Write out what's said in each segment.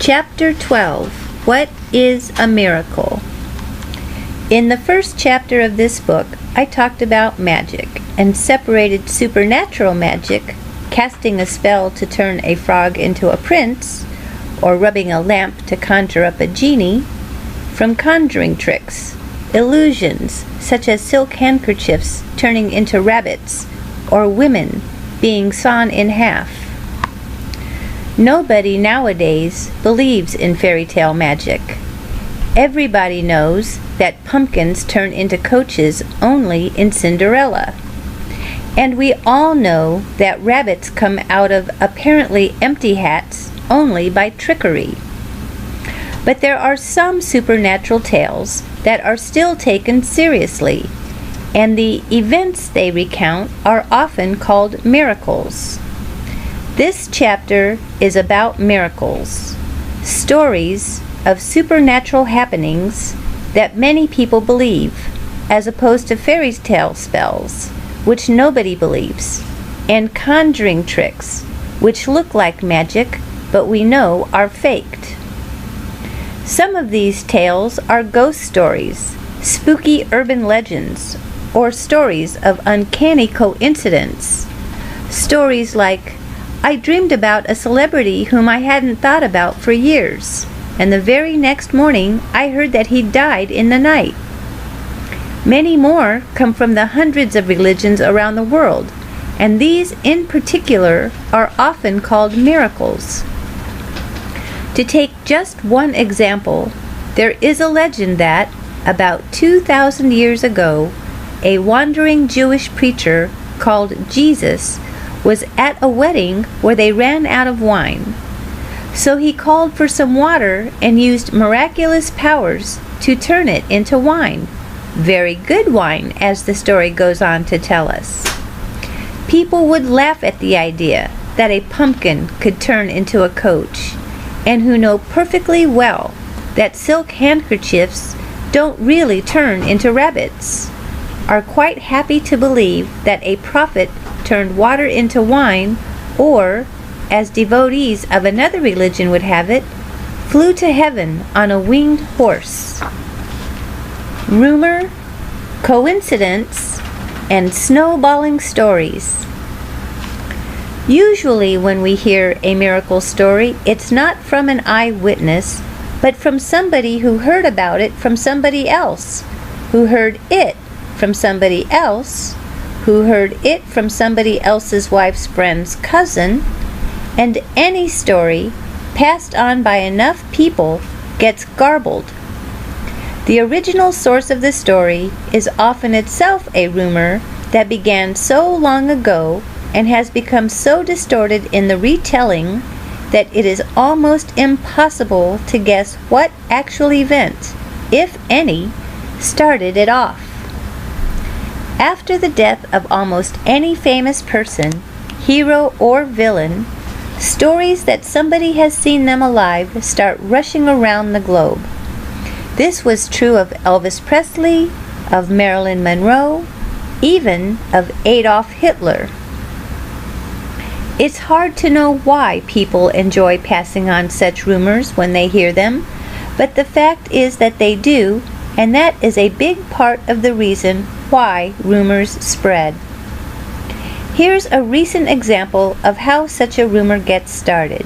Chapter 12. What is a miracle? In the first chapter of this book, I talked about magic and separated supernatural magic, casting a spell to turn a frog into a prince, or rubbing a lamp to conjure up a genie, from conjuring tricks, illusions such as silk handkerchiefs turning into rabbits, or women being sawn in half. Nobody nowadays believes in fairy tale magic. Everybody knows that pumpkins turn into coaches only in Cinderella. And we all know that rabbits come out of apparently empty hats only by trickery. But there are some supernatural tales that are still taken seriously, and the events they recount are often called miracles. This chapter is about miracles, stories of supernatural happenings that many people believe, as opposed to fairy tale spells, which nobody believes, and conjuring tricks, which look like magic, but we know are faked. Some of these tales are ghost stories, spooky urban legends, or stories of uncanny coincidence. Stories like, I dreamed about a celebrity whom I hadn't thought about for years, and the very next morning I heard that he died in the night. Many more come from the hundreds of religions around the world, and these in particular are often called miracles. To take just one example, there is a legend that, about 2,000 years ago, a wandering Jewish preacher called Jesus was at a wedding where they ran out of wine. So he called for some water and used miraculous powers to turn it into wine. Very good wine, as the story goes on to tell us. People would laugh at the idea that a pumpkin could turn into a coach, and who know perfectly well that silk handkerchiefs don't really turn into rabbits, are quite happy to believe that a prophet turned water into wine, or, as devotees of another religion would have it, flew to heaven on a winged horse. Rumor, coincidence, and snowballing stories. Usually when we hear a miracle story, it's not from an eyewitness, but from somebody who heard about it from somebody else, who heard it from somebody else, who heard it from somebody else's wife's friend's cousin, and any story passed on by enough people gets garbled. The original source of the story is often itself a rumor that began so long ago and has become so distorted in the retelling that it is almost impossible to guess what actual event, if any, started it off. After the death of almost any famous person, hero or villain, stories that somebody has seen them alive start rushing around the globe. This was true of Elvis Presley, of Marilyn Monroe, even of Adolf Hitler. It's hard to know why people enjoy passing on such rumors when they hear them, but the fact is that they do, and that is a big part of the reason why rumors spread. Here's a recent example of how such a rumor gets started.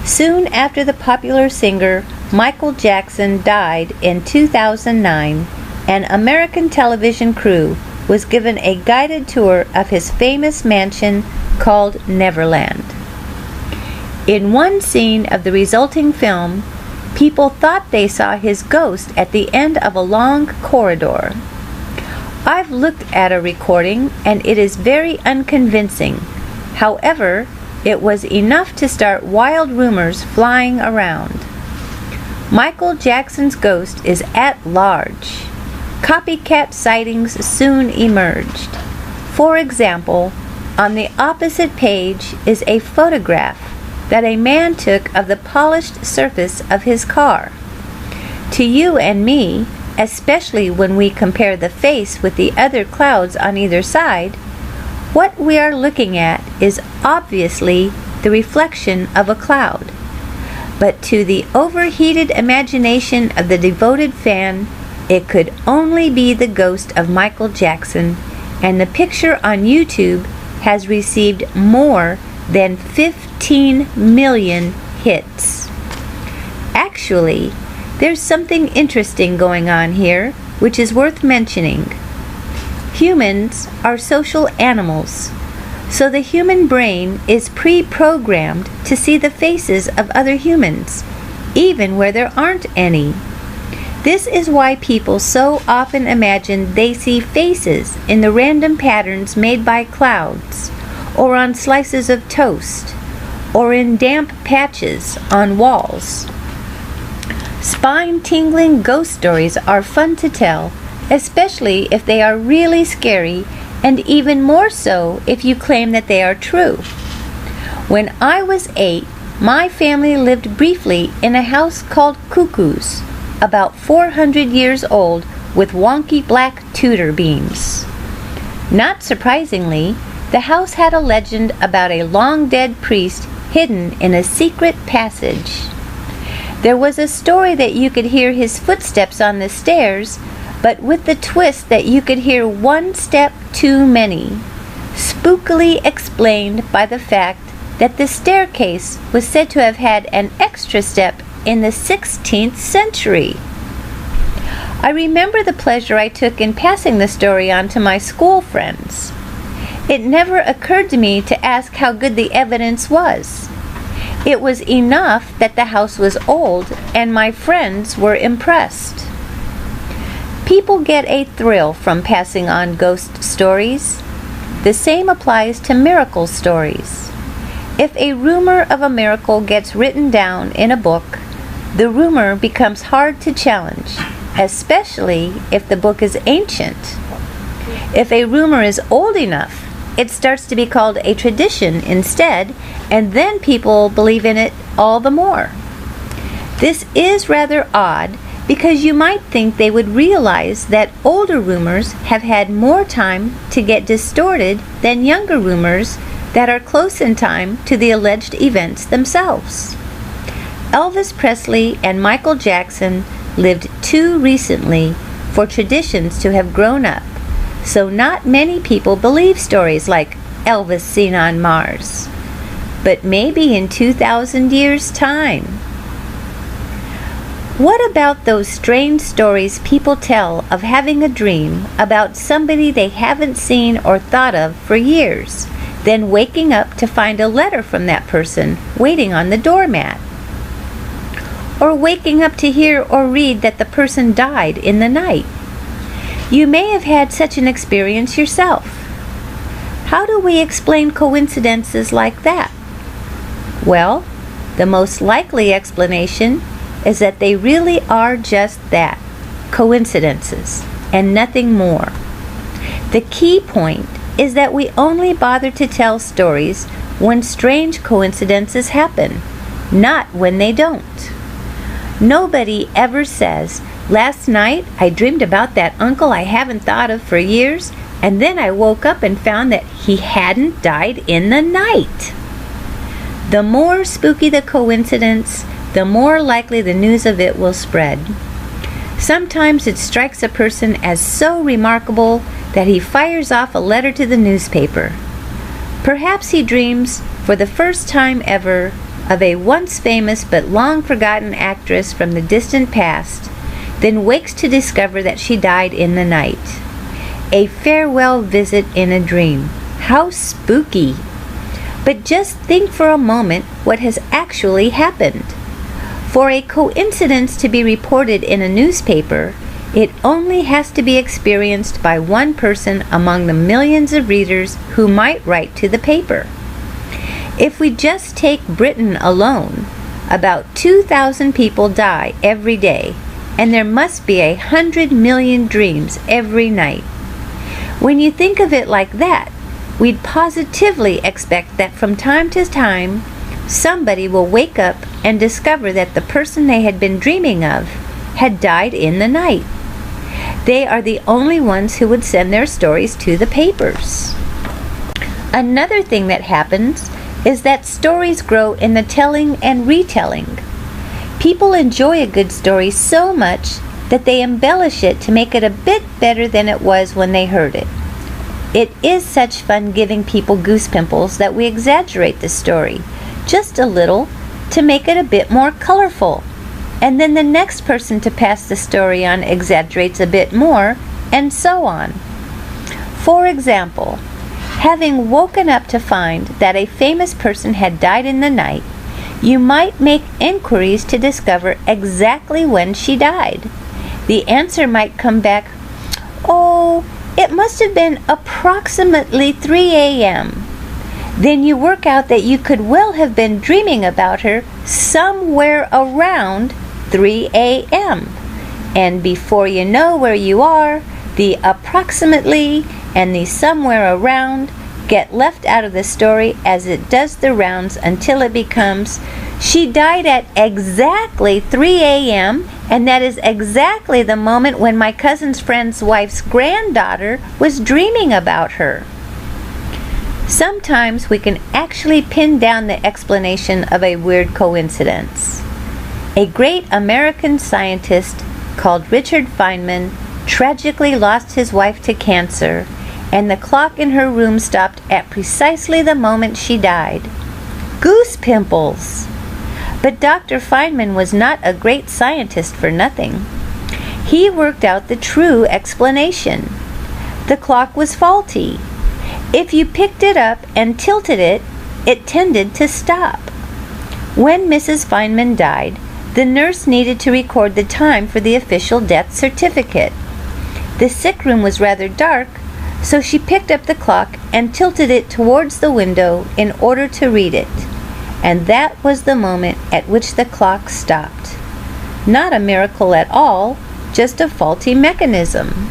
Soon after the popular singer Michael Jackson died in 2009, an American television crew was given a guided tour of his famous mansion called Neverland. In one scene of the resulting film, people thought they saw his ghost at the end of a long corridor. I've looked at a recording and it is very unconvincing. However, it was enough to start wild rumors flying around. Michael Jackson's ghost is at large. Copycat sightings soon emerged. For example, on the opposite page is a photograph that a man took of the polished surface of his car. To you and me, especially when we compare the face with the other clouds on either side, what we are looking at is obviously the reflection of a cloud. But to the overheated imagination of the devoted fan, it could only be the ghost of Michael Jackson, and the picture on YouTube has received more than 15 million hits. Actually, there's something interesting going on here, which is worth mentioning. Humans are social animals, so the human brain is pre-programmed to see the faces of other humans, even where there aren't any. This is why people so often imagine they see faces in the random patterns made by clouds, or on slices of toast, or in damp patches on walls. Spine-tingling ghost stories are fun to tell, especially if they are really scary, and even more so if you claim that they are true. When I was 8, my family lived briefly in a house called Cuckoo's, about 400 years old, with wonky black Tudor beams. Not surprisingly, the house had a legend about a long-dead priest hidden in a secret passage. There was a story that you could hear his footsteps on the stairs, but with the twist that you could hear one step too many, spookily explained by the fact that the staircase was said to have had an extra step in the 16th century. I remember the pleasure I took in passing the story on to my school friends. It never occurred to me to ask how good the evidence was. It was enough that the house was old, and my friends were impressed. People get a thrill from passing on ghost stories. The same applies to miracle stories. If a rumor of a miracle gets written down in a book, the rumor becomes hard to challenge, especially if the book is ancient. If a rumor is old enough, it starts to be called a tradition instead, and then people believe in it all the more. This is rather odd, because you might think they would realize that older rumors have had more time to get distorted than younger rumors that are close in time to the alleged events themselves. Elvis Presley and Michael Jackson lived too recently for traditions to have grown up, so not many people believe stories like Elvis seen on Mars. But maybe in 2,000 years' time. What about those strange stories people tell of having a dream about somebody they haven't seen or thought of for years, then waking up to find a letter from that person waiting on the doormat? Or waking up to hear or read that the person died in the night? You may have had such an experience yourself. How do we explain coincidences like that? Well, the most likely explanation is that they really are just that, coincidences, and nothing more. The key point is that we only bother to tell stories when strange coincidences happen, not when they don't. Nobody ever says, "Last night I dreamed about that uncle I haven't thought of for years, and then I woke up and found that he hadn't died in the night." The more spooky the coincidence, the more likely the news of it will spread. Sometimes it strikes a person as so remarkable that he fires off a letter to the newspaper. Perhaps he dreams, for the first time ever, of a once famous but long forgotten actress from the distant past, then wakes to discover that she died in the night. A farewell visit in a dream. How spooky! But just think for a moment what has actually happened. For a coincidence to be reported in a newspaper, it only has to be experienced by one person among the millions of readers who might write to the paper. If we just take Britain alone, about 2,000 people die every day, and there must be 100 million dreams every night. When you think of it like that, we'd positively expect that from time to time, somebody will wake up and discover that the person they had been dreaming of had died in the night. They are the only ones who would send their stories to the papers. Another thing that happens is that stories grow in the telling and retelling. People enjoy a good story so much that they embellish it to make it a bit better than it was when they heard it. It is such fun giving people goose pimples that we exaggerate the story just a little to make it a bit more colorful. And then the next person to pass the story on exaggerates a bit more, and so on. For example, having woken up to find that a famous person had died in the night, you might make inquiries to discover exactly when she died. The answer might come back, "Oh, it must have been approximately 3 a.m. Then you work out that you could well have been dreaming about her somewhere around 3 a.m. And before you know where you are, the approximately and the somewhere around get left out of the story as it does the rounds until it becomes, she died at exactly 3 a.m. and that is exactly the moment when my cousin's friend's wife's granddaughter was dreaming about her." Sometimes we can actually pin down the explanation of a weird coincidence. A great American scientist called Richard Feynman tragically lost his wife to cancer, and the clock in her room stopped at precisely the moment she died. Goose pimples! But Dr. Feynman was not a great scientist for nothing. He worked out the true explanation. The clock was faulty. If you picked it up and tilted it, it tended to stop. When Mrs. Feynman died, the nurse needed to record the time for the official death certificate. The sick room was rather dark, so she picked up the clock and tilted it towards the window in order to read it. And that was the moment at which the clock stopped. Not a miracle at all, just a faulty mechanism.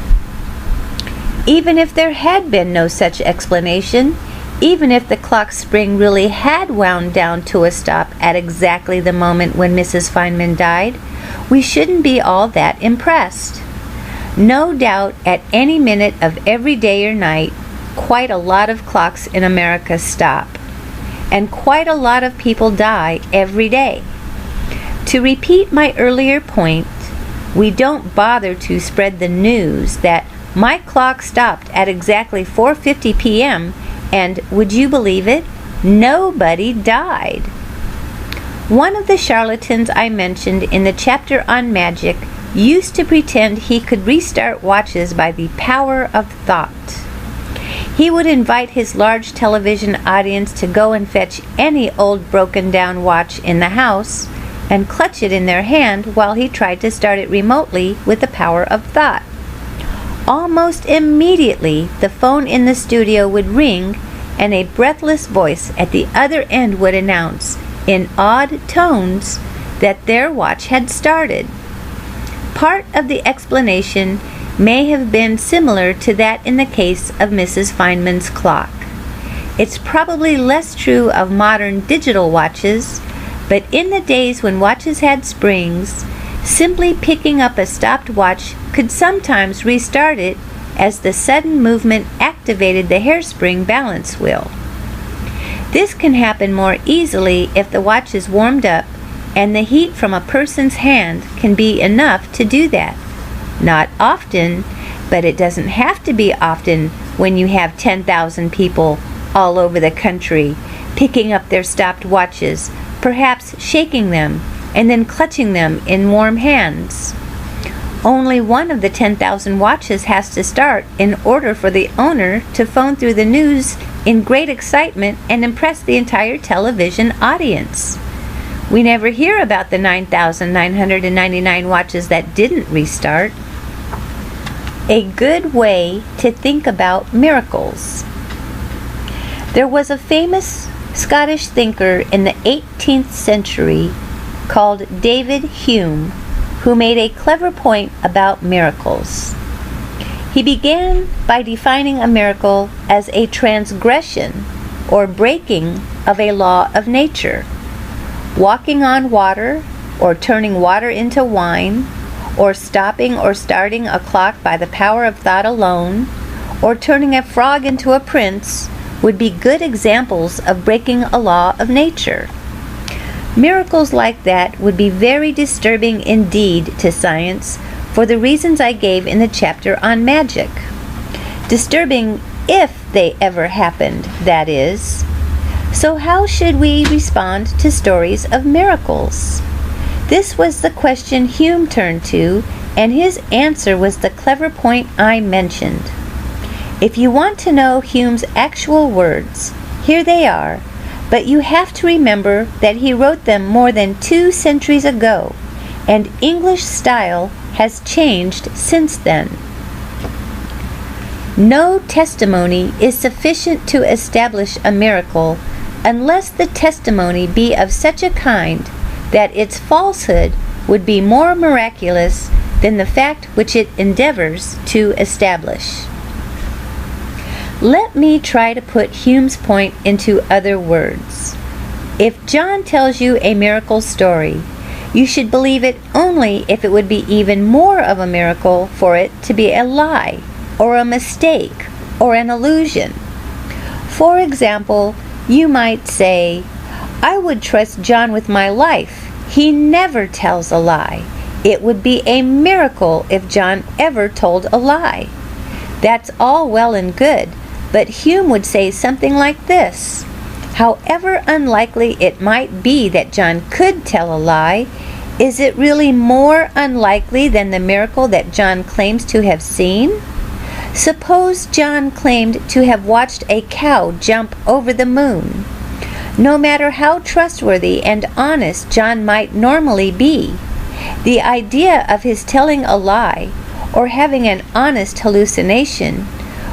Even if there had been no such explanation, even if the clock spring really had wound down to a stop at exactly the moment when Mrs. Feynman died, we shouldn't be all that impressed. No doubt at any minute of every day or night, quite a lot of clocks in America stop, and quite a lot of people die every day. To repeat my earlier point, we don't bother to spread the news that my clock stopped at exactly 4:50 p.m. and, would you believe it, nobody died. One of the charlatans I mentioned in the chapter on magic used to pretend he could restart watches by the power of thought. He would invite his large television audience to go and fetch any old broken-down watch in the house and clutch it in their hand while he tried to start it remotely with the power of thought. Almost immediately, the phone in the studio would ring, and a breathless voice at the other end would announce, in odd tones, that their watch had started. Part of the explanation may have been similar to that in the case of Mrs. Feynman's clock. It's probably less true of modern digital watches, but in the days when watches had springs, simply picking up a stopped watch could sometimes restart it as the sudden movement activated the hairspring balance wheel. This can happen more easily if the watch is warmed up and the heat from a person's hand can be enough to do that. Not often, but it doesn't have to be often when you have 10,000 people all over the country picking up their stopped watches, perhaps shaking them and then clutching them in warm hands. Only one of the 10,000 watches has to start in order for the owner to phone through the news in great excitement and impress the entire television audience. We never hear about the 9,999 watches that didn't restart. A good way to think about miracles. There was a famous Scottish thinker in the 18th century called David Hume, who made a clever point about miracles. He began by defining a miracle as a transgression or breaking of a law of nature. Walking on water, or turning water into wine, or stopping or starting a clock by the power of thought alone, or turning a frog into a prince would be good examples of breaking a law of nature. Miracles like that would be very disturbing indeed to science for the reasons I gave in the chapter on magic. Disturbing if they ever happened, that is. So how should we respond to stories of miracles? This was the question Hume turned to, and his answer was the clever point I mentioned. If you want to know Hume's actual words, here they are, but you have to remember that he wrote them more than 2 centuries ago, and English style has changed since then. No testimony is sufficient to establish a miracle unless the testimony be of such a kind that its falsehood would be more miraculous than the fact which it endeavors to establish. Let me try to put Hume's point into other words. If John tells you a miracle story, you should believe it only if it would be even more of a miracle for it to be a lie, or a mistake, or an illusion. For example, you might say, I would trust John with my life. He never tells a lie. It would be a miracle if John ever told a lie. That's all well and good, but Hume would say something like this. However unlikely it might be that John could tell a lie, is it really more unlikely than the miracle that John claims to have seen? Suppose John claimed to have watched a cow jump over the moon. No matter how trustworthy and honest John might normally be, the idea of his telling a lie or having an honest hallucination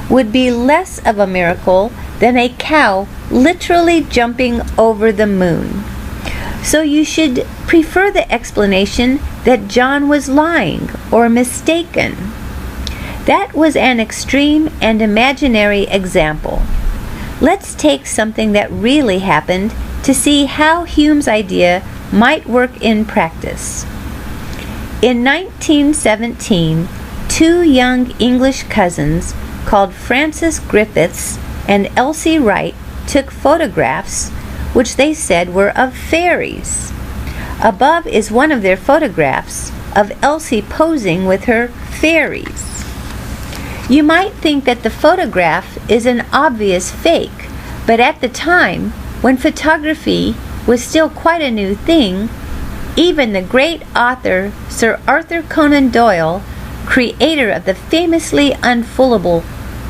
would be less of a miracle than a cow literally jumping over the moon. So you should prefer the explanation that John was lying or mistaken. That was an extreme and imaginary example. Let's take something that really happened to see how Hume's idea might work in practice. In 1917, 2 young English cousins called Frances Griffiths and Elsie Wright took photographs which they said were of fairies. Above is one of their photographs of Elsie posing with her fairies. You might think that the photograph is an obvious fake, but at the time, when photography was still quite a new thing, even the great author Sir Arthur Conan Doyle, creator of the famously unfoolable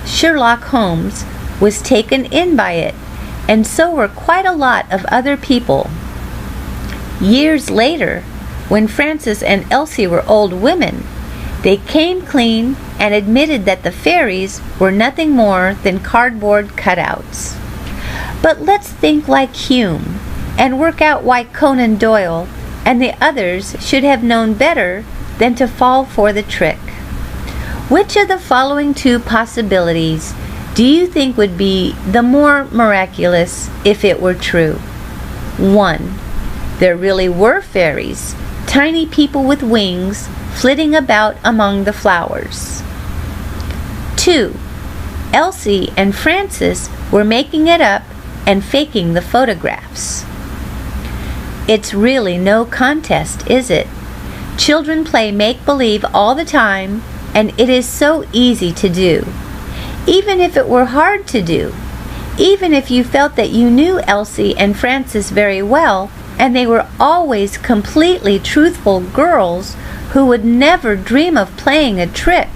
Sherlock Holmes, was taken in by it, and so were quite a lot of other people. Years later, when Frances and Elsie were old women, they came clean and admitted that the fairies were nothing more than cardboard cutouts. But let's think like Hume and work out why Conan Doyle and the others should have known better than to fall for the trick. Which of the following 2 possibilities do you think would be the more miraculous if it were true? 1. There really were fairies, tiny people with wings, flitting about among the flowers. 2. Elsie and Frances were making it up and faking the photographs. It's really no contest, is it? Children play make-believe all the time, and it is so easy to do. Even if it were hard to do, even if you felt that you knew Elsie and Frances very well, and they were always completely truthful girls who would never dream of playing a trick,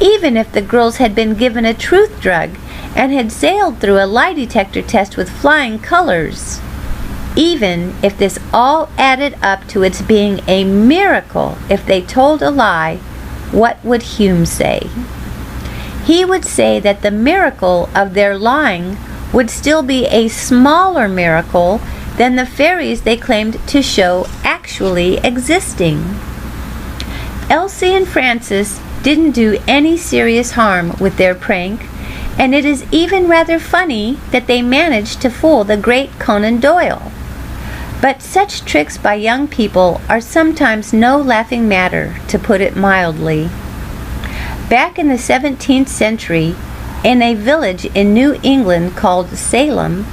even if the girls had been given a truth drug and had sailed through a lie detector test with flying colors. Even if this all added up to its being a miracle if they told a lie, what would Hume say? He would say that the miracle of their lying would still be a smaller miracle than the fairies they claimed to show actually existing. Elsie and Frances didn't do any serious harm with their prank, and it is even rather funny that they managed to fool the great Conan Doyle. But such tricks by young people are sometimes no laughing matter, to put it mildly. Back in the 17th century, in a village in New England called Salem,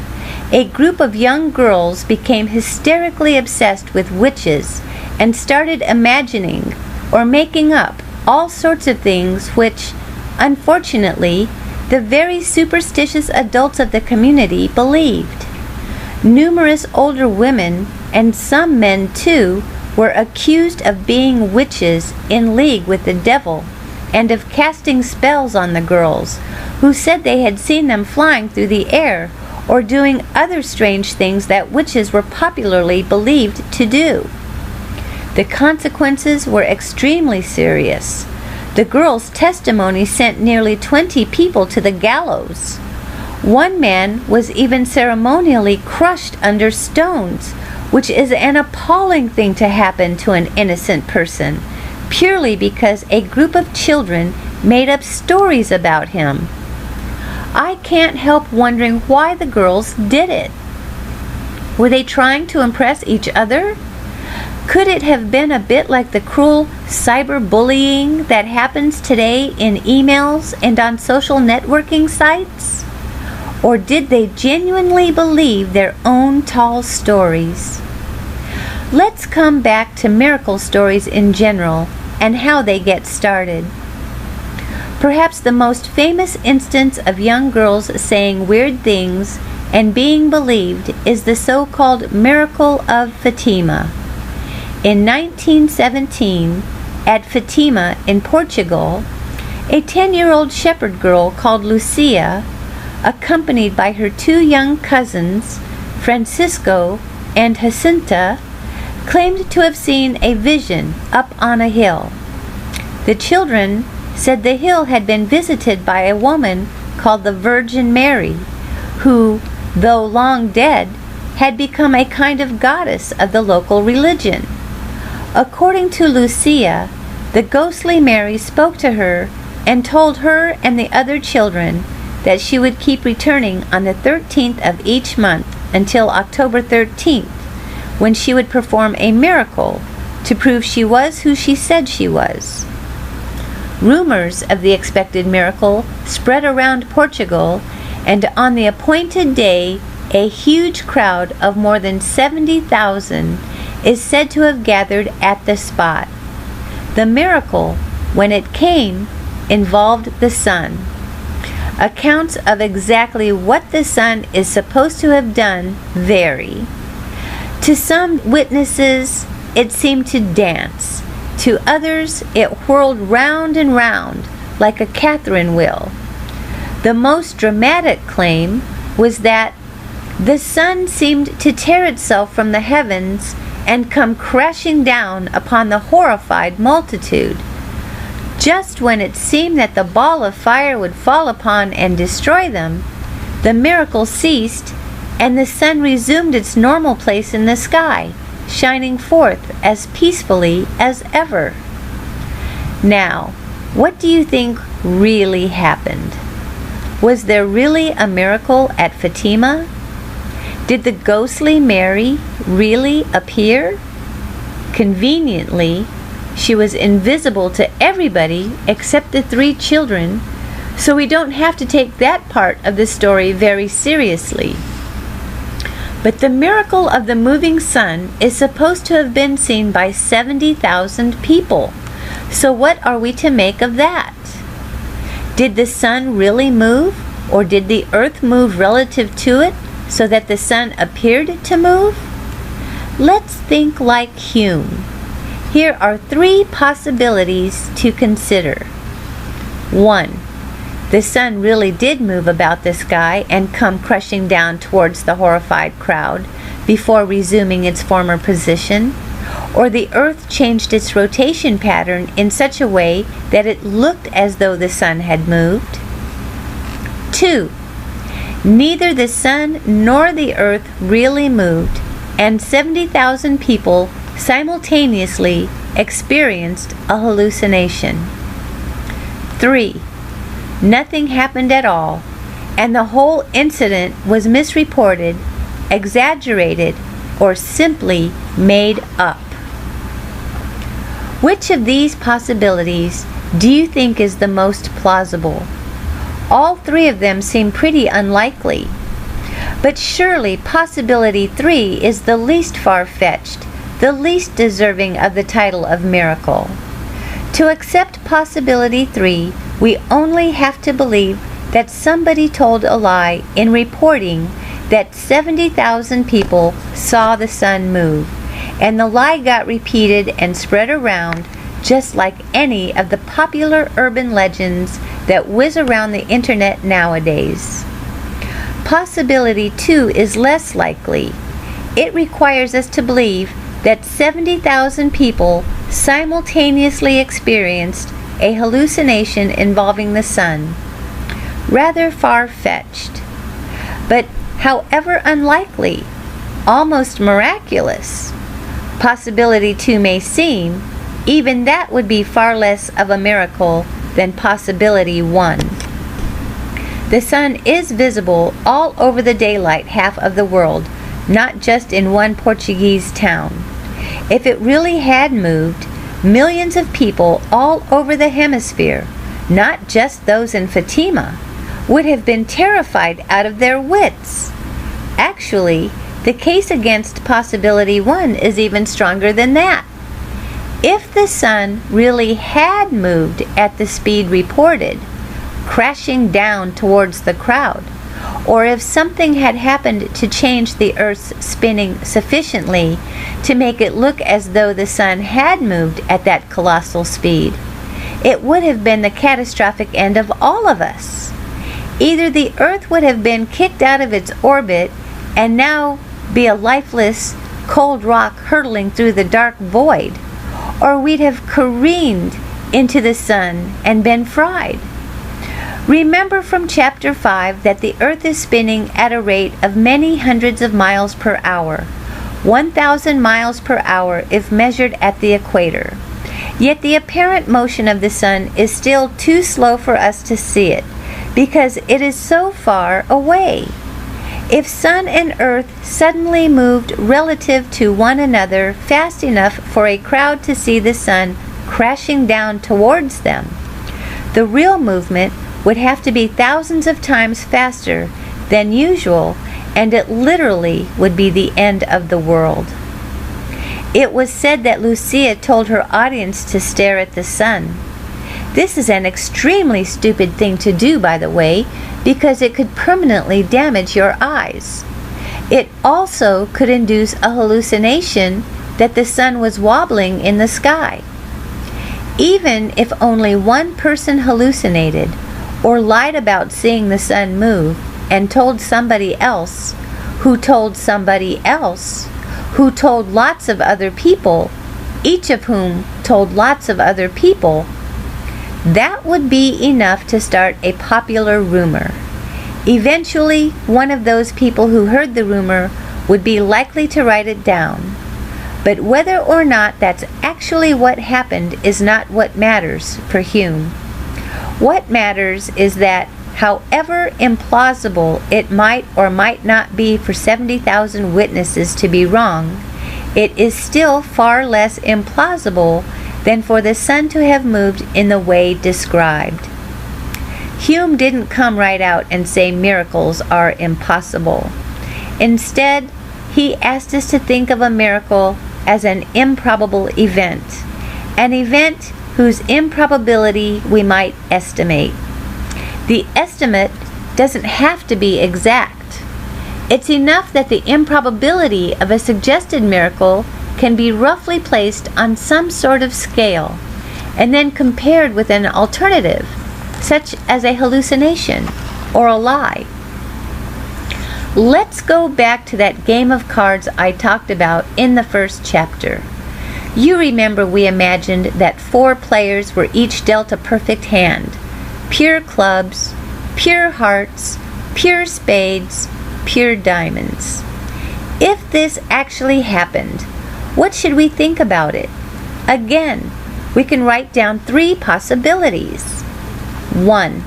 a group of young girls became hysterically obsessed with witches and started imagining or making up all sorts of things which, unfortunately, the very superstitious adults of the community believed. Numerous older women, and some men too, were accused of being witches in league with the devil and of casting spells on the girls, who said they had seen them flying through the air or doing other strange things that witches were popularly believed to do. The consequences were extremely serious. The girls' testimony sent nearly 20 people to the gallows. One man was even ceremonially crushed under stones, which is an appalling thing to happen to an innocent person, purely because a group of children made up stories about him. I can't help wondering why the girls did it. Were they trying to impress each other? Could it have been a bit like the cruel cyberbullying that happens today in emails and on social networking sites? Or did they genuinely believe their own tall stories? Let's come back to miracle stories in general and how they get started. Perhaps the most famous instance of young girls saying weird things and being believed is the so-called miracle of Fatima. In 1917, at Fatima in Portugal, a 10-year-old shepherd girl called Lucia, accompanied by her two young cousins, Francisco and Jacinta, claimed to have seen a vision up on a hill. The children said the hill had been visited by a woman called the Virgin Mary, who, though long dead, had become a kind of goddess of the local religion. According to Lucia, the ghostly Mary spoke to her and told her and the other children that she would keep returning on the 13th of each month until October 13th, when she would perform a miracle to prove she was who she said she was. Rumors of the expected miracle spread around Portugal, and on the appointed day, a huge crowd of more than 70,000 is said to have gathered at the spot. The miracle, when it came, involved the sun. Accounts of exactly what the sun is supposed to have done vary. To some witnesses, it seemed to dance. To others, it whirled round and round like a Catherine wheel. The most dramatic claim was that the sun seemed to tear itself from the heavens and come crashing down upon the horrified multitude. Just when it seemed that the ball of fire would fall upon and destroy them, the miracle ceased, and the sun resumed its normal place in the sky, shining forth as peacefully as ever. Now, what do you think really happened? Was there really a miracle at Fatima? Did the ghostly Mary really appear? Conveniently, she was invisible to everybody except the three children, so we don't have to take that part of the story very seriously. But the miracle of the moving sun is supposed to have been seen by 70,000 people. So what are we to make of that? Did the sun really move, or did the earth move relative to it so that the sun appeared to move? Let's think like Hume. Here are three possibilities to consider. 1. The sun really did move about the sky and come crushing down towards the horrified crowd before resuming its former position, or the earth changed its rotation pattern in such a way that it looked as though the sun had moved. 2. Neither the sun nor the earth really moved, and 70,000 people simultaneously experienced a hallucination. 3. Nothing happened at all, and the whole incident was misreported, exaggerated, or simply made up. Which of these possibilities do you think is the most plausible? All three of them seem pretty unlikely. But surely possibility 3 is the least far-fetched, the least deserving of the title of miracle. To accept possibility 3, we only have to believe that somebody told a lie in reporting that 70,000 people saw the sun move, and the lie got repeated and spread around just like any of the popular urban legends that whiz around the internet nowadays. Possibility 2 is less likely. It requires us to believe that 70,000 people simultaneously experienced a hallucination involving the sun. Rather far-fetched. But however unlikely, almost miraculous, possibility 2 may seem, even that would be far less of a miracle than possibility 1. The sun is visible all over the daylight half of the world, not just in one Portuguese town. If it really had moved, millions of people all over the hemisphere, not just those in Fatima, would have been terrified out of their wits. Actually, the case against possibility 1 is even stronger than that. If the sun really had moved at the speed reported, crashing down towards the crowd, or if something had happened to change the Earth's spinning sufficiently to make it look as though the sun had moved at that colossal speed, it would have been the catastrophic end of all of us. Either the Earth would have been kicked out of its orbit and now be a lifeless, cold rock hurtling through the dark void, or we'd have careened into the sun and been fried. Remember from chapter 5 that the Earth is spinning at a rate of many hundreds of miles per hour, 1,000 miles per hour if measured at the equator. Yet the apparent motion of the sun is still too slow for us to see it, because it is so far away. If sun and earth suddenly moved relative to one another fast enough for a crowd to see the sun crashing down towards them, the real movement would have to be thousands of times faster than usual, and it literally would be the end of the world. It was said that Lucia told her audience to stare at the sun. This is an extremely stupid thing to do, by the way, because it could permanently damage your eyes. It also could induce a hallucination that the sun was wobbling in the sky. Even if only one person hallucinated or lied about seeing the sun move and told somebody else, who told somebody else, who told lots of other people, each of whom told lots of other people, that would be enough to start a popular rumor. Eventually, one of those people who heard the rumor would be likely to write it down. But whether or not that's actually what happened is not what matters for Hume. What matters is that, however implausible it might or might not be for 70,000 witnesses to be wrong, it is still far less implausible than for the sun to have moved in the way described. Hume didn't come right out and say miracles are impossible. Instead, he asked us to think of a miracle as an improbable event, an event whose improbability we might estimate. The estimate doesn't have to be exact. It's enough that the improbability of a suggested miracle can be roughly placed on some sort of scale, and then compared with an alternative, such as a hallucination or a lie. Let's go back to that game of cards I talked about in the first chapter. You remember we imagined that 4 players were each dealt a perfect hand. Pure clubs, pure hearts, pure spades, pure diamonds. If this actually happened, what should we think about it? Again, we can write down 3 possibilities. 1.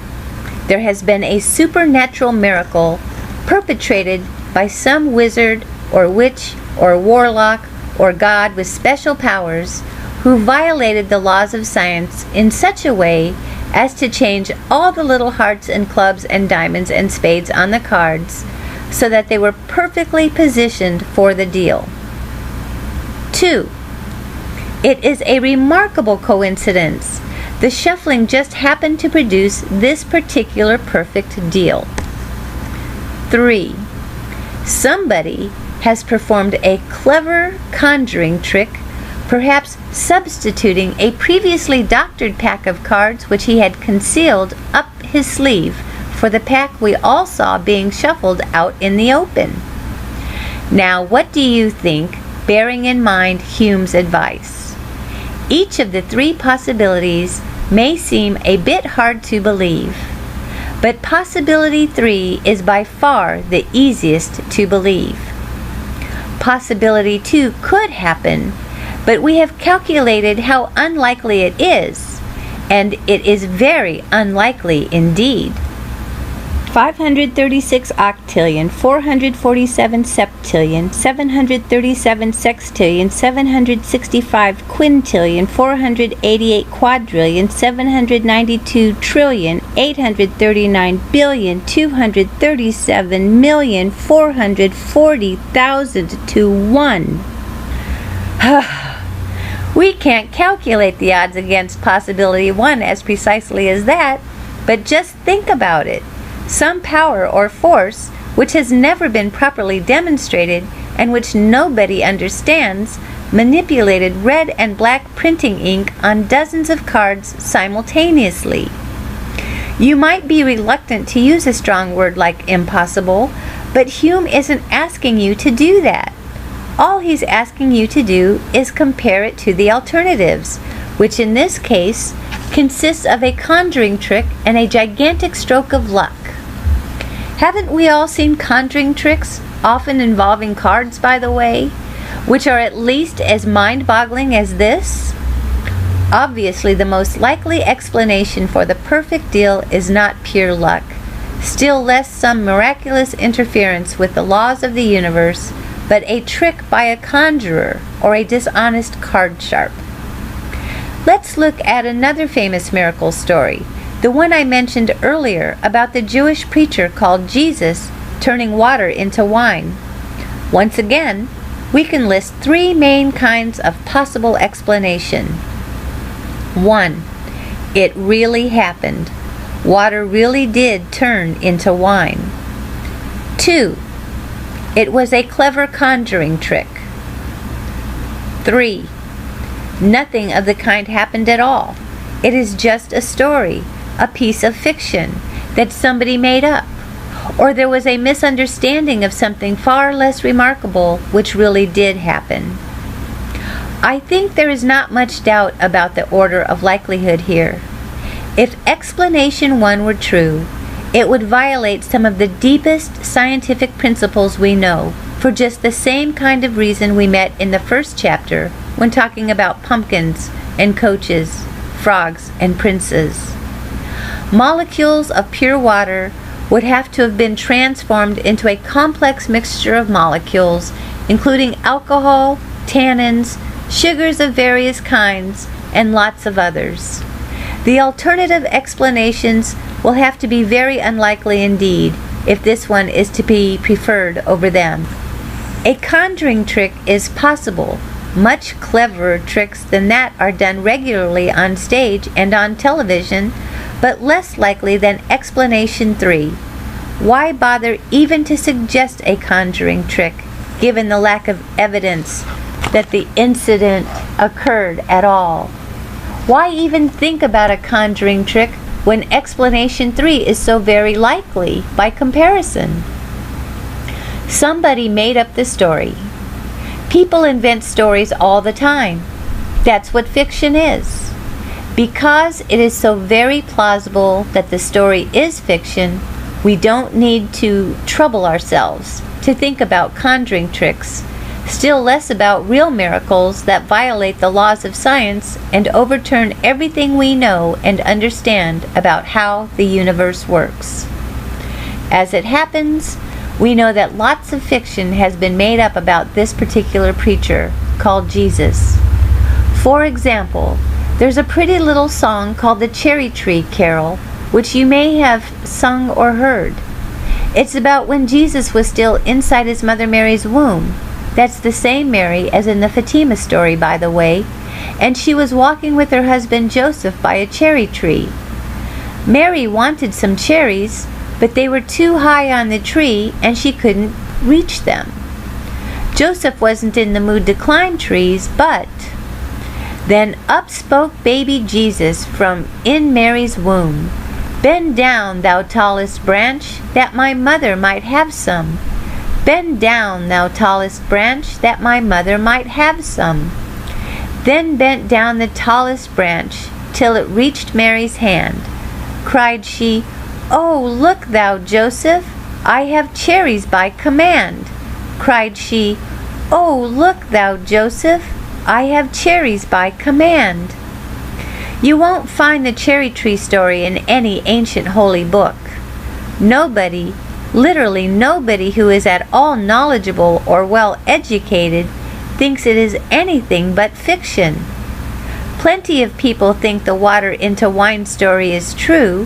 There has been a supernatural miracle perpetrated by some wizard or witch or warlock or god with special powers who violated the laws of science in such a way as to change all the little hearts and clubs and diamonds and spades on the cards so that they were perfectly positioned for the deal. 2. It is a remarkable coincidence. The shuffling just happened to produce this particular perfect deal. 3. Somebody has performed a clever conjuring trick, perhaps substituting a previously doctored pack of cards which he had concealed up his sleeve for the pack we all saw being shuffled out in the open. Now, what do you think, bearing in mind Hume's advice? Each of the 3 possibilities may seem a bit hard to believe, but possibility 3 is by far the easiest to believe. Possibility 2 could happen, but we have calculated how unlikely it is, and it is very unlikely indeed. 536 octillion, 447 septillion, 737 sextillion, 765 quintillion, 488 quadrillion, 792 trillion, 839 billion, 237,440,000 to 1. We can't calculate the odds against possibility 1 as precisely as that, but just think about it. Some power or force which has never been properly demonstrated and which nobody understands manipulated red and black printing ink on dozens of cards simultaneously. You might be reluctant to use a strong word like impossible, but Hume isn't asking you to do that. All he's asking you to do is compare it to the alternatives, which in this case consists of a conjuring trick and a gigantic stroke of luck. Haven't we all seen conjuring tricks, often involving cards, by the way, which are at least as mind-boggling as this? Obviously, the most likely explanation for the perfect deal is not pure luck, still less some miraculous interference with the laws of the universe, but a trick by a conjurer or a dishonest card sharp. Let's look at another famous miracle story, the one I mentioned earlier about the Jewish preacher called Jesus turning water into wine. Once again, we can list 3 main kinds of possible explanation. 1. It really happened. Water really did turn into wine. 2. It was a clever conjuring trick. 3. Nothing of the kind happened at all. It is just a story, a piece of fiction that somebody made up, or there was a misunderstanding of something far less remarkable which really did happen. I think there is not much doubt about the order of likelihood here. If explanation 1 were true, it would violate some of the deepest scientific principles we know, for just the same kind of reason we met in the first chapter when talking about pumpkins and coaches, frogs and princes. Molecules of pure water would have to have been transformed into a complex mixture of molecules, including alcohol, tannins, sugars of various kinds, and lots of others. The alternative explanations will have to be very unlikely indeed, if this one is to be preferred over them. A conjuring trick is possible. Much cleverer tricks than that are done regularly on stage and on television, but less likely than explanation 3. Why bother even to suggest a conjuring trick, given the lack of evidence that the incident occurred at all? Why even think about a conjuring trick when explanation 3 is so very likely by comparison? Somebody made up the story. People invent stories all the time. That's what fiction is. Because it is so very plausible that the story is fiction, we don't need to trouble ourselves to think about conjuring tricks, still less about real miracles that violate the laws of science and overturn everything we know and understand about how the universe works. As it happens, we know that lots of fiction has been made up about this particular preacher called Jesus. For example, there's a pretty little song called the Cherry Tree Carol, which you may have sung or heard. It's about when Jesus was still inside his mother Mary's womb. That's the same Mary as in the Fatima story, by the way, and she was walking with her husband Joseph by a cherry tree. Mary wanted some cherries, but they were too high on the tree and she couldn't reach them. Joseph wasn't in the mood to climb trees, but then up spoke baby Jesus from in Mary's womb. Bend down, thou tallest branch, that my mother might have some. Bend down, thou tallest branch, that my mother might have some. Then bent down the tallest branch, till it reached Mary's hand. Cried she, "Oh, look thou, Joseph, I have cherries by command." Cried she, "Oh, look thou, Joseph, I have cherries by command." You won't find the cherry tree story in any ancient holy book. Nobody, literally nobody who is at all knowledgeable or well educated thinks it is anything but fiction. Plenty of people think the water into wine story is true,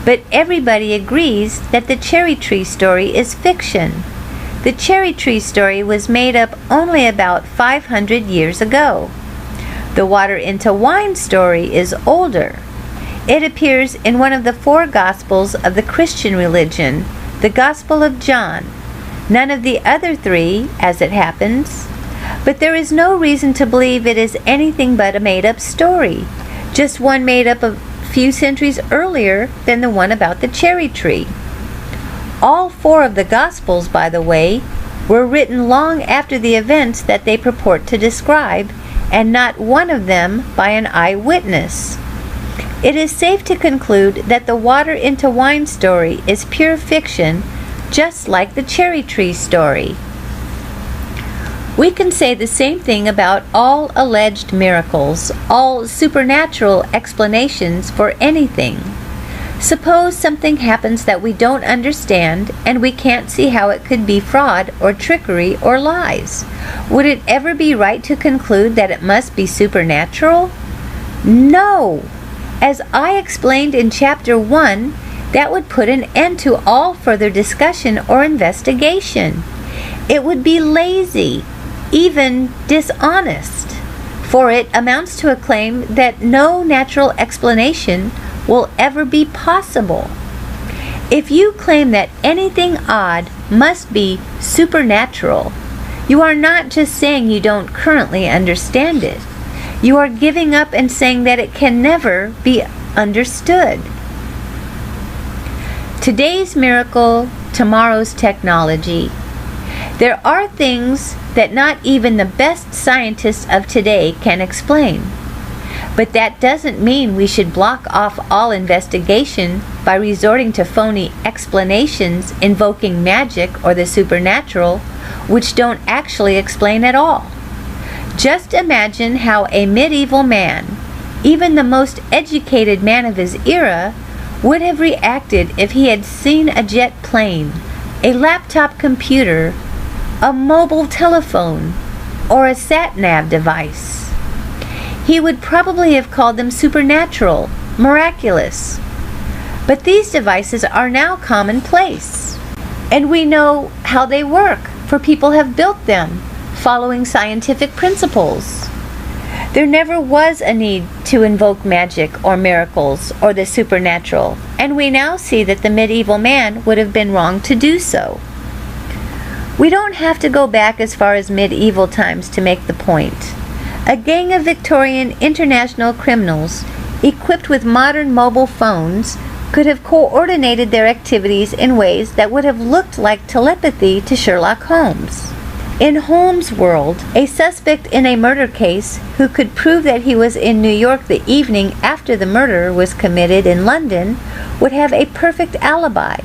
but everybody agrees that the cherry tree story is fiction. The cherry tree story was made up only about 500 years ago. The water into wine story is older. It appears in one of the 4 Gospels of the Christian religion, the Gospel of John, none of the other 3, as it happens. But there is no reason to believe it is anything but a made-up story, just one made up a few centuries earlier than the one about the cherry tree. All 4 of the Gospels, by the way, were written long after the events that they purport to describe, and not one of them by an eyewitness. It is safe to conclude that the water into wine story is pure fiction, just like the cherry tree story. We can say the same thing about all alleged miracles, all supernatural explanations for anything. Suppose something happens that we don't understand and we can't see how it could be fraud or trickery or lies. Would it ever be right to conclude that it must be supernatural? No! As I explained in Chapter 1, that would put an end to all further discussion or investigation. It would be lazy, even dishonest, for it amounts to a claim that no natural explanation will ever be possible. If you claim that anything odd must be supernatural, you are not just saying you don't currently understand it. You are giving up and saying that it can never be understood. Today's miracle, tomorrow's technology. There are things that not even the best scientists of today can explain. But that doesn't mean we should block off all investigation by resorting to phony explanations invoking magic or the supernatural, which don't actually explain at all. Just imagine how a medieval man, even the most educated man of his era, would have reacted if he had seen a jet plane, a laptop computer, a mobile telephone, or a sat-nav device. He would probably have called them supernatural, miraculous. But these devices are now commonplace, and we know how they work, for people have built them, following scientific principles. There never was a need to invoke magic or miracles or the supernatural, and we now see that the medieval man would have been wrong to do so. We don't have to go back as far as medieval times to make the point. A gang of Victorian international criminals, equipped with modern mobile phones, could have coordinated their activities in ways that would have looked like telepathy to Sherlock Holmes. In Holmes' world, a suspect in a murder case who could prove that he was in New York the evening after the murder was committed in London would have a perfect alibi,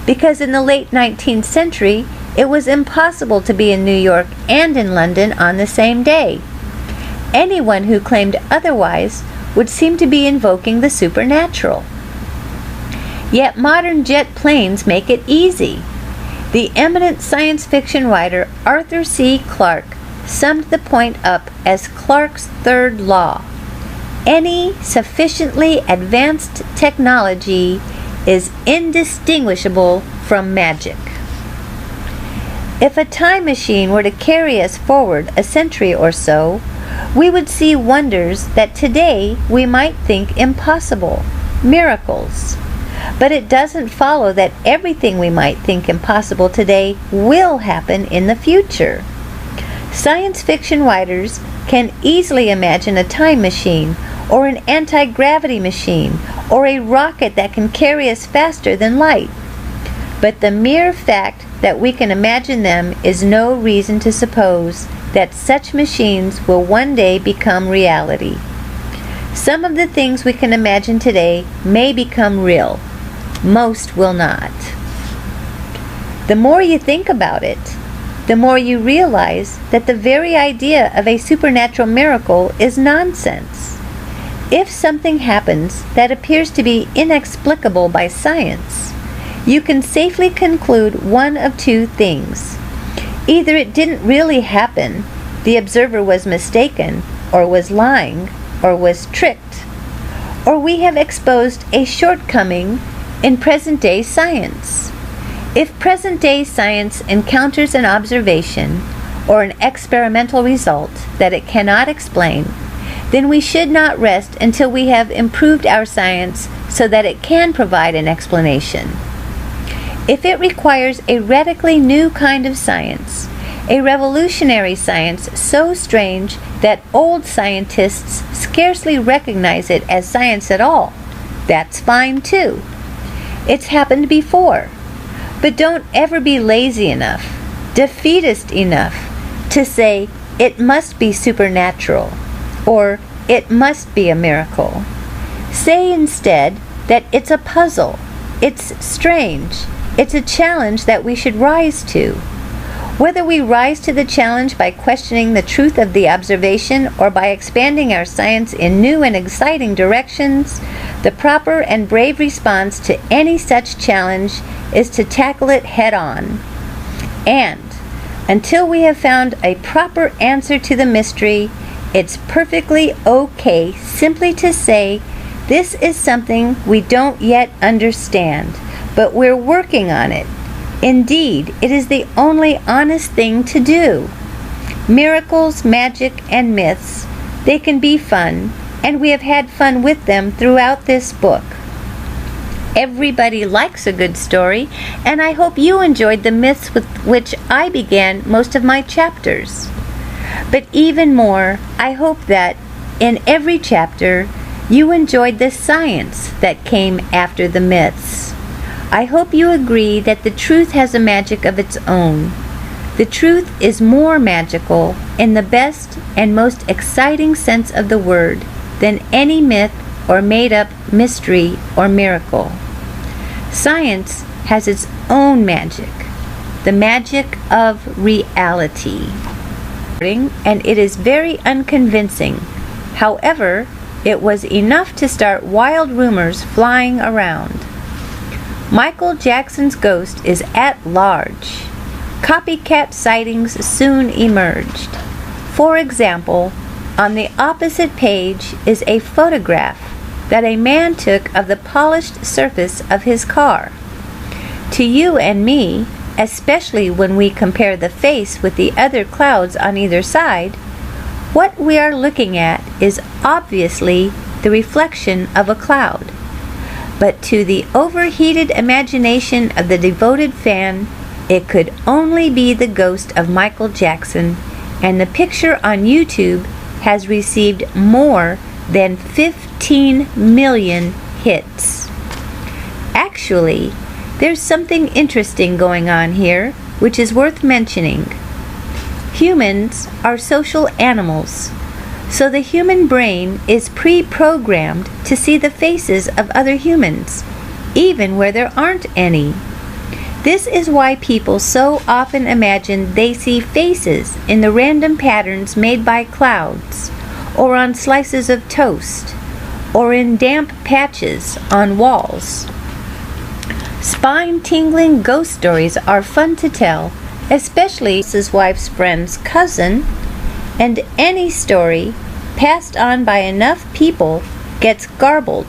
because in the late 19th century, it was impossible to be in New York and in London on the same day. Anyone who claimed otherwise would seem to be invoking the supernatural. Yet modern jet planes make it easy. The eminent science fiction writer Arthur C. Clarke summed the point up as Clarke's third law. Any sufficiently advanced technology is indistinguishable from magic. If a time machine were to carry us forward a century or so, we would see wonders that today we might think impossible, miracles. But it doesn't follow that everything we might think impossible today will happen in the future. Science fiction writers can easily imagine a time machine, or an anti-gravity machine, or a rocket that can carry us faster than light. But the mere fact that we can imagine them is no reason to suppose that such machines will one day become reality. Some of the things we can imagine today may become real. Most will not. The more you think about it, the more you realize that the very idea of a supernatural miracle is nonsense. If something happens that appears to be inexplicable by science, you can safely conclude one of two things. Either it didn't really happen, the observer was mistaken, or was lying, or was tricked, or we have exposed a shortcoming in present-day science. If present-day science encounters an observation or an experimental result that it cannot explain, then we should not rest until we have improved our science so that it can provide an explanation. If it requires a radically new kind of science, a revolutionary science so strange that old scientists scarcely recognize it as science at all, that's fine too. It's happened before. But don't ever be lazy enough, defeatist enough, to say it must be supernatural, or it must be a miracle. Say instead that it's a puzzle, it's strange, it's a challenge that we should rise to. Whether we rise to the challenge by questioning the truth of the observation or by expanding our science in new and exciting directions, the proper and brave response to any such challenge is to tackle it head on. And until we have found a proper answer to the mystery, it's perfectly okay simply to say, this is something we don't yet understand, but we're working on it. Indeed, it is the only honest thing to do. Miracles, magic, and myths, they can be fun, and we have had fun with them throughout this book. Everybody likes a good story, and I hope you enjoyed the myths with which I began most of my chapters. But even more, I hope that in every chapter you enjoyed the science that came after the myths. I hope you agree that the truth has a magic of its own. The truth is more magical in the best and most exciting sense of the word than any myth or made-up mystery or miracle. Science has its own magic, the magic of reality. And it is very unconvincing. However, it was enough to start wild rumors flying around. Michael Jackson's ghost is at large. Copycat sightings soon emerged. For example, on the opposite page is a photograph that a man took of the polished surface of his car. To you and me, especially when we compare the face with the other clouds on either side, what we are looking at is obviously the reflection of a cloud. But to the overheated imagination of the devoted fan, it could only be the ghost of Michael Jackson, and the picture on YouTube has received more than 15 million hits. Actually, there's something interesting going on here, which is worth mentioning. Humans are social animals, so the human brain is pre-programmed to see the faces of other humans, even where there aren't any. This is why people so often imagine they see faces in the random patterns made by clouds, or on slices of toast, or in damp patches on walls. Spine-tingling ghost stories are fun to tell, especially his wife's friend's cousin, and any story passed on by enough people gets garbled.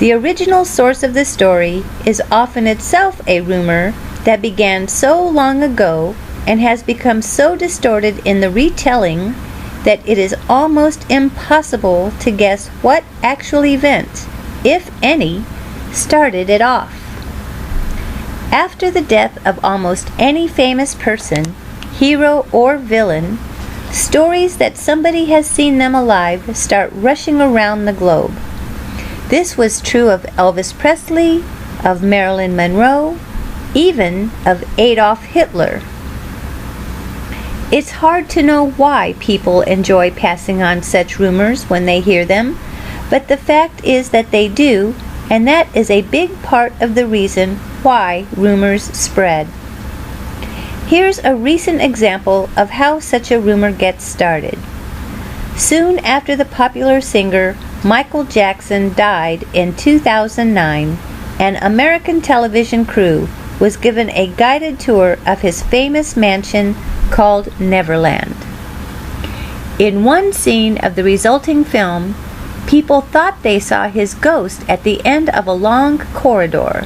The original source of the story is often itself a rumor that began so long ago and has become so distorted in the retelling that it is almost impossible to guess what actual event, if any, started it off. After the death of almost any famous person, hero or villain, stories that somebody has seen them alive start rushing around the globe. This was true of Elvis Presley, of Marilyn Monroe, even of Adolf Hitler. It's hard to know why people enjoy passing on such rumors when they hear them, but the fact is that they do, and that is a big part of the reason why rumors spread. Here's a recent example of how such a rumor gets started. Soon after the popular singer Michael Jackson died in 2009, an American television crew was given a guided tour of his famous mansion called Neverland. In one scene of the resulting film, people thought they saw his ghost at the end of a long corridor.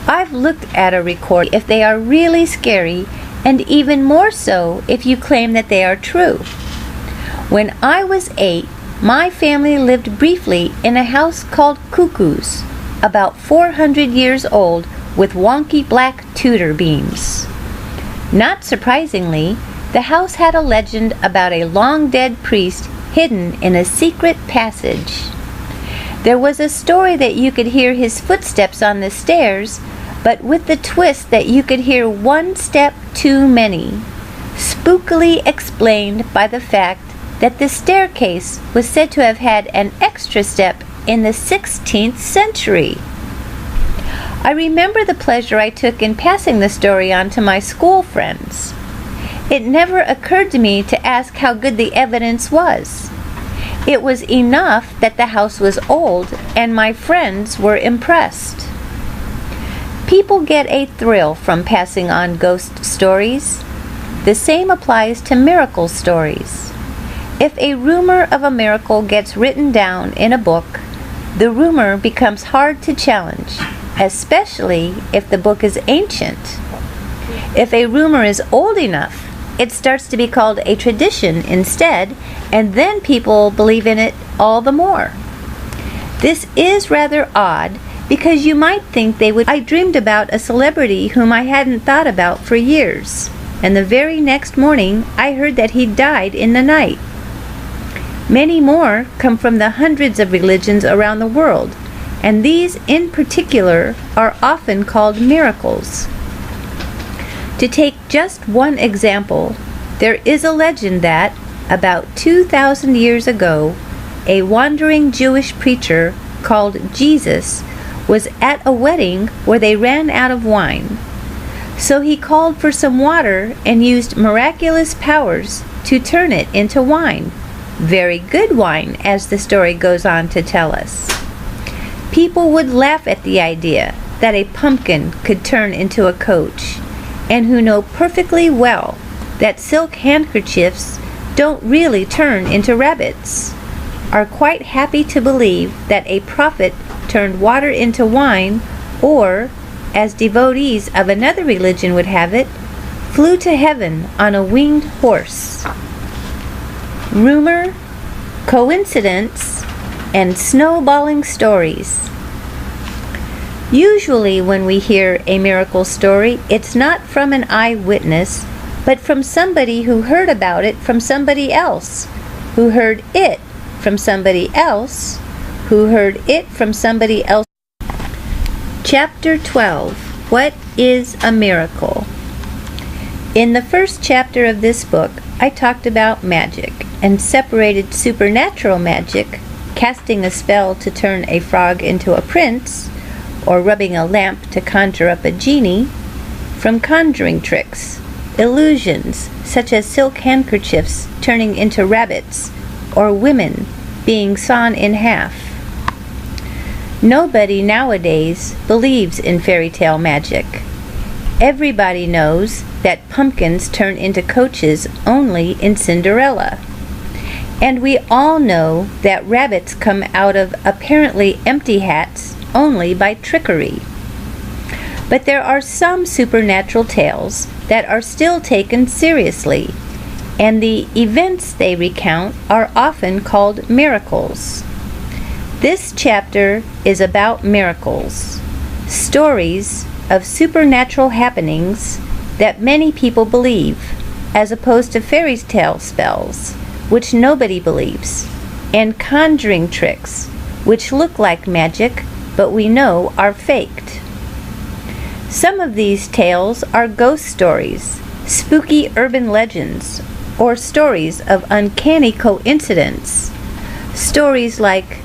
I've looked at a recording if they are really scary, and even more so if you claim that they are true. When I was 8, my family lived briefly in a house called Cuckoo's, about 400 years old, with wonky black Tudor beams. Not surprisingly, the house had a legend about a long-dead priest hidden in a secret passage. There was a story that you could hear his footsteps on the stairs, but with the twist that you could hear one step too many, spookily explained by the fact that the staircase was said to have had an extra step in the 16th century. I remember the pleasure I took in passing the story on to my school friends. It never occurred to me to ask how good the evidence was. It was enough that the house was old, and my friends were impressed. People get a thrill from passing on ghost stories. The same applies to miracle stories. If a rumor of a miracle gets written down in a book, the rumor becomes hard to challenge, especially if the book is ancient. If a rumor is old enough, it starts to be called a tradition instead, and then people believe in it all the more. This is rather odd, because you might think they would. I dreamed about a celebrity whom I hadn't thought about for years, and the very next morning I heard that he died in the night. Many more come from the hundreds of religions around the world, and these in particular are often called miracles. To take just one example, there is a legend that, about 2,000 years ago, a wandering Jewish preacher called Jesus was at a wedding where they ran out of wine. So he called for some water and used miraculous powers to turn it into wine. Very good wine, as the story goes on to tell us. People would laugh at the idea that a pumpkin could turn into a coach, and who know perfectly well that silk handkerchiefs don't really turn into rabbits, are quite happy to believe that a prophet turned water into wine, or, as devotees of another religion would have it, flew to heaven on a winged horse. Rumor, coincidence, and snowballing stories. Usually when we hear a miracle story, it's not from an eyewitness, but from somebody who heard about it from somebody else, who heard it from somebody else, who heard it from somebody else. Chapter 12. What is a miracle? In the first chapter of this book, I talked about magic and separated supernatural magic, casting a spell to turn a frog into a prince, or rubbing a lamp to conjure up a genie, from conjuring tricks, illusions such as silk handkerchiefs turning into rabbits, or women being sawn in half. Nobody nowadays believes in fairy tale magic. Everybody knows that pumpkins turn into coaches only in Cinderella. And we all know that rabbits come out of apparently empty hats only by trickery. But there are some supernatural tales that are still taken seriously, and the events they recount are often called miracles. This chapter is about miracles, stories of supernatural happenings that many people believe, as opposed to fairy tale spells, which nobody believes, and conjuring tricks, which look like magic, but we know are faked. Some of these tales are ghost stories, spooky urban legends, or stories of uncanny coincidence. Stories like